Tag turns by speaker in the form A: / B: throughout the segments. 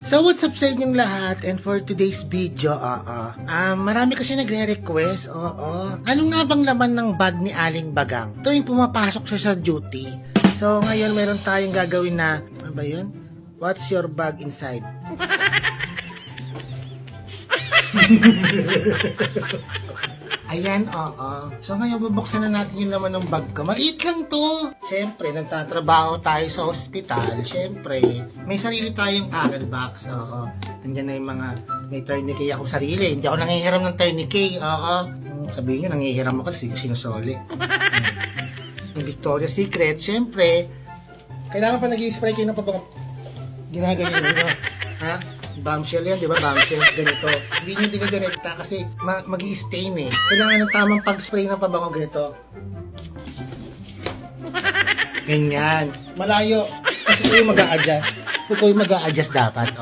A: So what's up sa inyong lahat, and for today's video, marami kasi nagre-request, ano nga bang laman ng bag ni Aling Bagang tuwing pumapasok siya sa duty? So ngayon meron tayong gagawin na, ano ba yun? What's your bag inside? Ayan, So ngayon bubuksan na natin yung laman ng bag ko. Maliit lang to. Siyempre, nagtatrabaho tayo sa ospital. Siyempre, may sarili tayong tackle box. Nandiyan na yung mga, may tourniquet ako sarili. Hindi ako nangihiram ng tourniquet. Sabihin nyo, nangihiram ako kasi sinusoli. Yung Victoria's Secret, siyempre, kailangan pa nag-i-spray kayo ng pabango. Ginaganyan nyo. Ha? Bombshell yan, di ba? Bombshell, ganito. Hindi nyo dinidirekta kasi mag-i-stain eh. Kailangan ng tamang pag-spray ng pabango ganito. Ganyan. Malayo. Kasi ito yung mag-a-adjust. Ito yung mag-a-adjust dapat.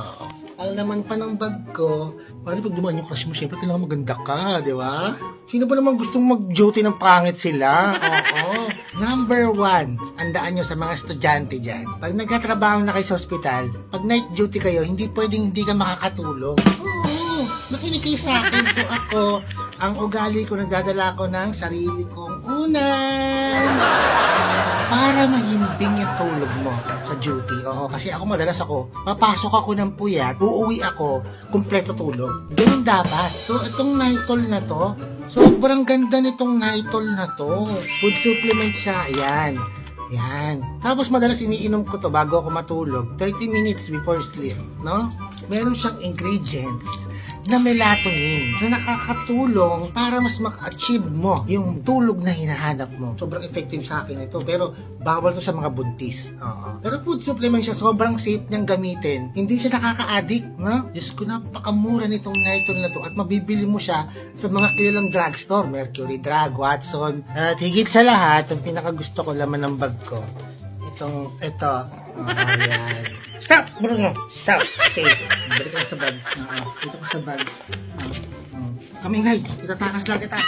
A: Ang laman pa ng bag ko, paano pag dumaan yung crush mo, syempre kailangan maganda ka, di ba? Sino ba naman gustong mag-duty ng pangit sila? Number 1, andaan nyo sa mga estudyante dyan. Pag nagkatrabaho na kayo sa ospital, pag night duty kayo, hindi pwedeng hindi ka makakatulog. Makinig kayo sa akin. So ako, ang ugali ko, nagdadala ko ng sarili kong unan para mahimbing yung tulog mo sa duty. Kasi ako madalas papasok ako ng puyat, uuwi ako, kumpleto tulog. Ganun dapat. So itong Nitol na to, sobrang ganda nitong Nitol na to. Food supplement siya. Ayan. Yan. Tapos madalas iniinom ko to bago ako matulog, 30 minutes before sleep, no? Meron siyang ingredients na melatonin na nakakatulong para mas maka-achieve mo yung tulog na hinahanap mo. Sobrang effective sa akin ito, pero bawal to sa mga buntis. Pero food supplement siya, sobrang safe niyang gamitin. Hindi siya nakaka-addict, no? Diyos ko, napakamura nitong Nitol na to at mabibili mo siya sa mga kilalang drugstore, Mercury Drug, Watson. At higit sa lahat, ang pinakagusto ko laman ng bag ko, ito. Ayan. Stop! Bruno! Stop! Stay! Balik ka sa bag. Dito ko sa bag. Kamingay! Itatakas lang kita.